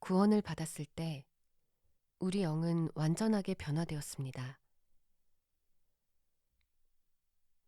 구원을 받았을 때 우리 영은 완전하게 변화되었습니다.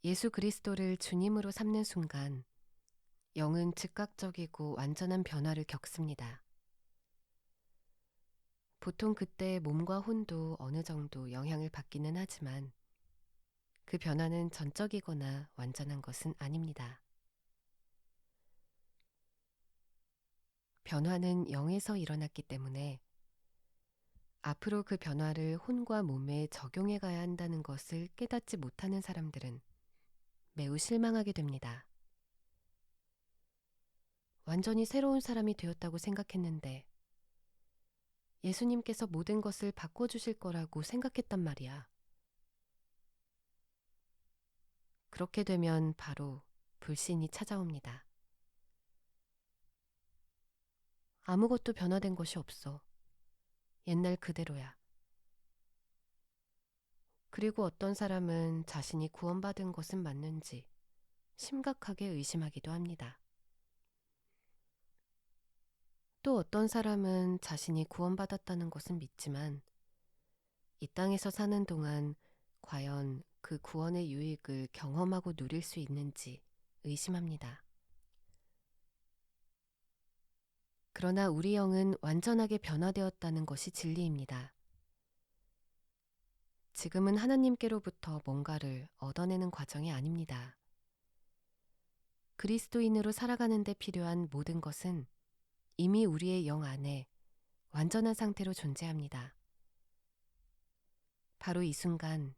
예수 그리스도를 주님으로 삼는 순간 영은 즉각적이고 완전한 변화를 겪습니다. 보통 그때 몸과 혼도 어느 정도 영향을 받기는 하지만 그 변화는 전적이거나 완전한 것은 아닙니다. 변화는 영에서 일어났기 때문에 앞으로 그 변화를 혼과 몸에 적용해 가야 한다는 것을 깨닫지 못하는 사람들은 매우 실망하게 됩니다. 완전히 새로운 사람이 되었다고 생각했는데 예수님께서 모든 것을 바꿔주실 거라고 생각했단 말이야. 그렇게 되면 바로 불신이 찾아옵니다. 아무것도 변화된 것이 없어. 옛날 그대로야. 그리고 어떤 사람은 자신이 구원받은 것은 맞는지 심각하게 의심하기도 합니다. 또 어떤 사람은 자신이 구원받았다는 것은 믿지만 이 땅에서 사는 동안 과연 그 구원의 유익을 경험하고 누릴 수 있는지 의심합니다. 그러나 우리 영은 완전하게 변화되었다는 것이 진리입니다. 지금은 하나님께로부터 뭔가를 얻어내는 과정이 아닙니다. 그리스도인으로 살아가는 데 필요한 모든 것은 이미 우리의 영 안에 완전한 상태로 존재합니다. 바로 이 순간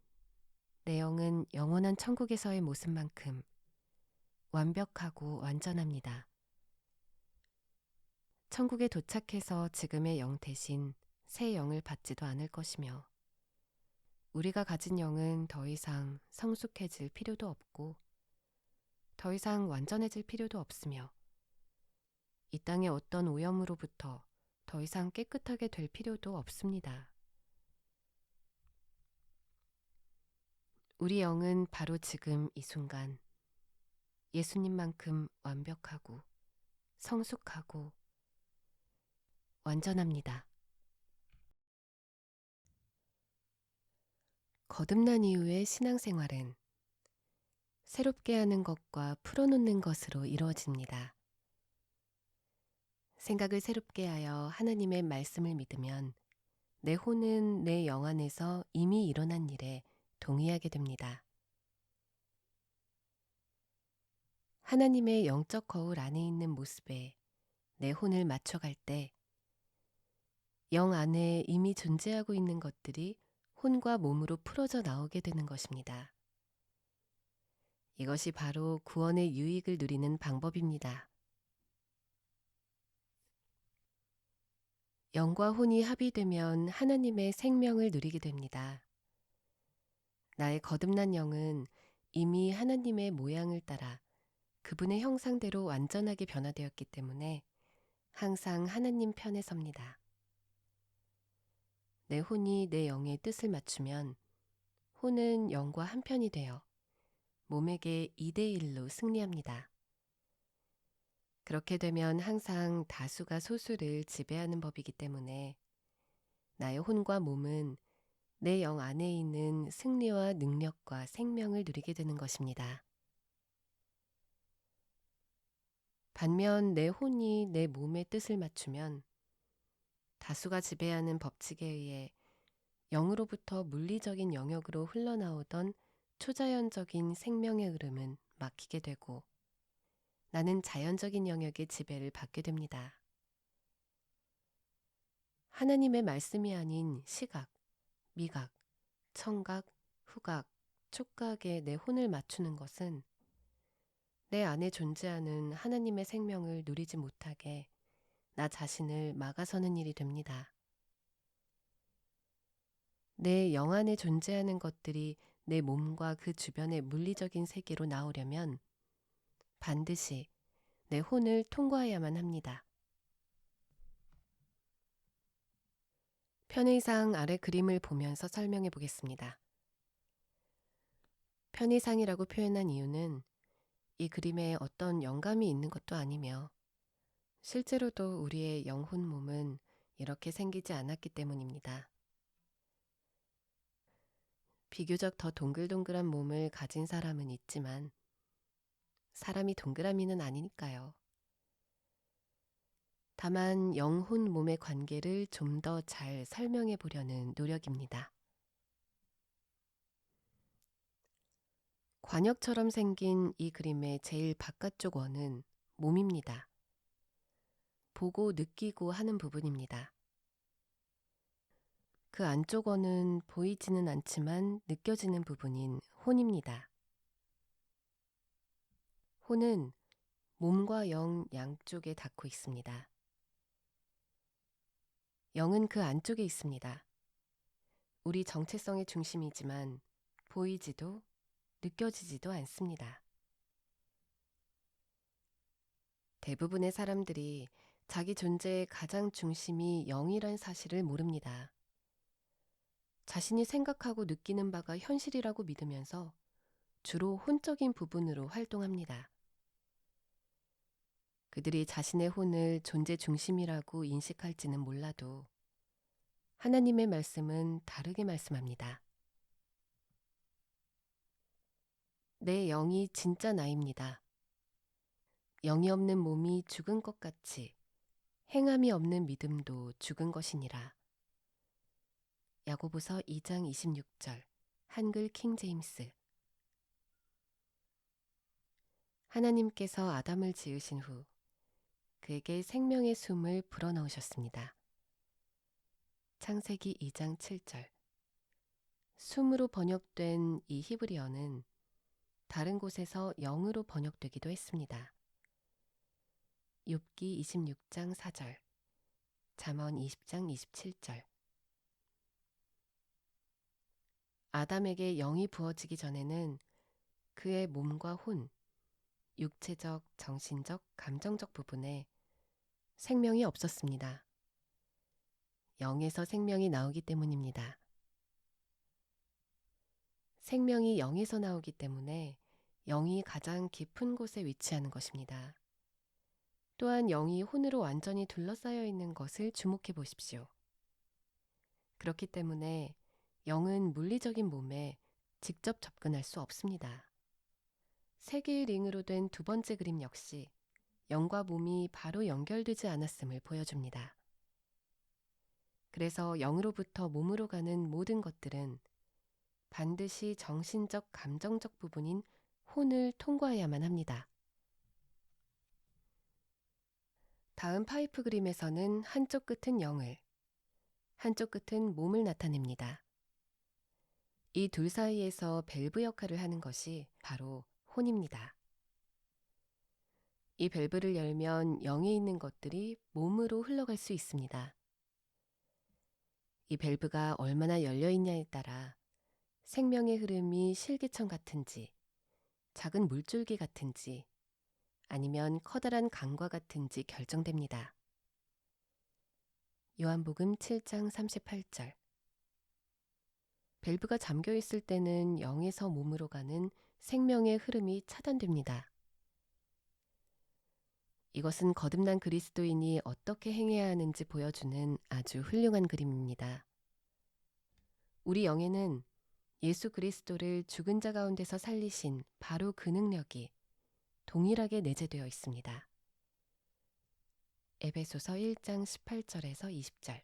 내 영은 영원한 천국에서의 모습만큼 완벽하고 완전합니다. 천국에 도착해서 지금의 영 대신 새 영을 받지도 않을 것이며 우리가 가진 영은 더 이상 성숙해질 필요도 없고 더 이상 완전해질 필요도 없으며 이 땅의 어떤 오염으로부터 더 이상 깨끗하게 될 필요도 없습니다. 우리 영은 바로 지금 이 순간 예수님만큼 완벽하고 성숙하고 완전합니다. 거듭난 이후의 신앙생활은 새롭게 하는 것과 풀어놓는 것으로 이루어집니다. 생각을 새롭게 하여 하나님의 말씀을 믿으면 내 혼은 내 영 안에서 이미 일어난 일에 동의하게 됩니다. 하나님의 영적 거울 안에 있는 모습에 내 혼을 맞춰갈 때 영 안에 이미 존재하고 있는 것들이 혼과 몸으로 풀어져 나오게 되는 것입니다. 이것이 바로 구원의 유익을 누리는 방법입니다. 영과 혼이 합이되면 하나님의 생명을 누리게 됩니다. 나의 거듭난 영은 이미 하나님의 모양을 따라 그분의 형상대로 완전하게 변화되었기 때문에 항상 하나님 편에 섭니다. 내 혼이 내 영의 뜻을 맞추면 혼은 영과 한편이 되어 몸에게 2대1로 승리합니다. 그렇게 되면 항상 다수가 소수를 지배하는 법이기 때문에 나의 혼과 몸은 내 영 안에 있는 승리와 능력과 생명을 누리게 되는 것입니다. 반면 내 혼이 내 몸의 뜻을 맞추면 다수가 지배하는 법칙에 의해 영으로부터 물리적인 영역으로 흘러나오던 초자연적인 생명의 흐름은 막히게 되고 나는 자연적인 영역의 지배를 받게 됩니다. 하나님의 말씀이 아닌 시각, 미각, 청각, 후각, 촉각에 내 혼을 맞추는 것은 내 안에 존재하는 하나님의 생명을 누리지 못하게 나 자신을 막아서는 일이 됩니다. 내 영 안에 존재하는 것들이 내 몸과 그 주변의 물리적인 세계로 나오려면 반드시 내 혼을 통과해야만 합니다. 편의상 아래 그림을 보면서 설명해 보겠습니다. 편의상이라고 표현한 이유는 이 그림에 어떤 영감이 있는 것도 아니며 실제로도 우리의 영혼 몸은 이렇게 생기지 않았기 때문입니다. 비교적 더 동글동글한 몸을 가진 사람은 있지만 사람이 동그라미는 아니니까요. 다만 영혼 몸의 관계를 좀 더 잘 설명해 보려는 노력입니다. 관역처럼 생긴 이 그림의 제일 바깥쪽 원은 몸입니다. 보고 느끼고 하는 부분입니다. 그 안쪽 원은 보이지는 않지만 느껴지는 부분인 혼입니다. 혼은 몸과 영 양쪽에 닿고 있습니다. 영은 그 안쪽에 있습니다. 우리 정체성의 중심이지만 보이지도 느껴지지도 않습니다. 대부분의 사람들이 자기 존재의 가장 중심이 영이란 사실을 모릅니다. 자신이 생각하고 느끼는 바가 현실이라고 믿으면서 주로 혼적인 부분으로 활동합니다. 그들이 자신의 혼을 존재 중심이라고 인식할지는 몰라도 하나님의 말씀은 다르게 말씀합니다. 내 영이 진짜 나입니다. 영이 없는 몸이 죽은 것 같이 행함이 없는 믿음도 죽은 것이니라. 야고보서 2장 26절 한글 킹제임스. 하나님께서 아담을 지으신 후 그에게 생명의 숨을 불어넣으셨습니다. 창세기 2장 7절. 숨으로 번역된 이 히브리어는 다른 곳에서 영으로 번역되기도 했습니다. 욥기 26장 4절, 잠언 20장 27절. 아담에게 영이 부어지기 전에는 그의 몸과 혼, 육체적, 정신적, 감정적 부분에 생명이 없었습니다. 영에서 생명이 나오기 때문입니다. 생명이 영에서 나오기 때문에 영이 가장 깊은 곳에 위치하는 것입니다. 또한 영이 혼으로 완전히 둘러싸여 있는 것을 주목해 보십시오. 그렇기 때문에 영은 물리적인 몸에 직접 접근할 수 없습니다. 세 개의 링으로 된 두 번째 그림 역시 영과 몸이 바로 연결되지 않았음을 보여줍니다. 그래서 영으로부터 몸으로 가는 모든 것들은 반드시 정신적, 감정적 부분인 혼을 통과해야만 합니다. 다음 파이프 그림에서는 한쪽 끝은 영을, 한쪽 끝은 몸을 나타냅니다. 이 둘 사이에서 밸브 역할을 하는 것이 바로 혼입니다. 이 밸브를 열면 영에 있는 것들이 몸으로 흘러갈 수 있습니다. 이 밸브가 얼마나 열려 있냐에 따라 생명의 흐름이 실개천 같은지, 작은 물줄기 같은지, 아니면 커다란 강과 같은지 결정됩니다. 요한복음 7장 38절. 밸브가 잠겨 있을 때는 영에서 몸으로 가는 생명의 흐름이 차단됩니다. 이것은 거듭난 그리스도인이 어떻게 행해야 하는지 보여주는 아주 훌륭한 그림입니다. 우리 영에는 예수 그리스도를 죽은 자 가운데서 살리신 바로 그 능력이 동일하게 내재되어 있습니다. 에베소서 1장 18절에서 20절.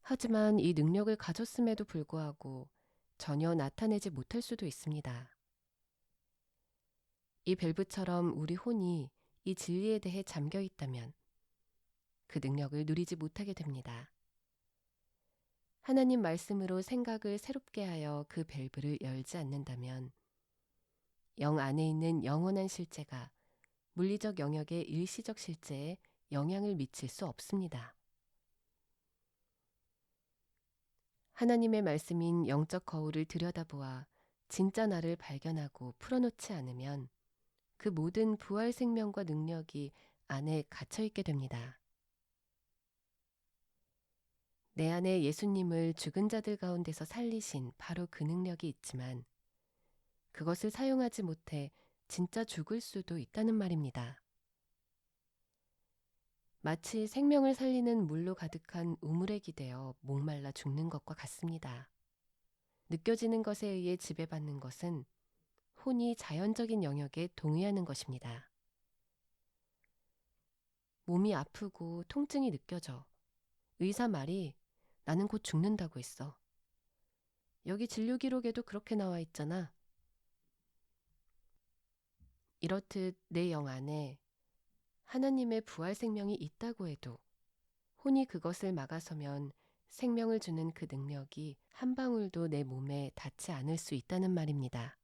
하지만 이 능력을 가졌음에도 불구하고 전혀 나타내지 못할 수도 있습니다. 이 밸브처럼 우리 혼이 이 진리에 대해 잠겨 있다면 그 능력을 누리지 못하게 됩니다. 하나님 말씀으로 생각을 새롭게 하여 그 밸브를 열지 않는다면 영 안에 있는 영원한 실제가 물리적 영역의 일시적 실제에 영향을 미칠 수 없습니다. 하나님의 말씀인 영적 거울을 들여다보아 진짜 나를 발견하고 풀어놓지 않으면 그 모든 부활 생명과 능력이 안에 갇혀있게 됩니다. 내 안에 예수님을 죽은 자들 가운데서 살리신 바로 그 능력이 있지만 그것을 사용하지 못해 진짜 죽을 수도 있다는 말입니다. 마치 생명을 살리는 물로 가득한 우물에 기대어 목말라 죽는 것과 같습니다. 느껴지는 것에 의해 지배받는 것은 혼이 자연적인 영역에 동의하는 것입니다. 몸이 아프고 통증이 느껴져. 의사 말이 나는 곧 죽는다고 했어. 여기 진료 기록에도 그렇게 나와 있잖아. 이렇듯 내 영 안에 하나님의 부활 생명이 있다고 해도 혼이 그것을 막아서면 생명을 주는 그 능력이 한 방울도 내 몸에 닿지 않을 수 있다는 말입니다.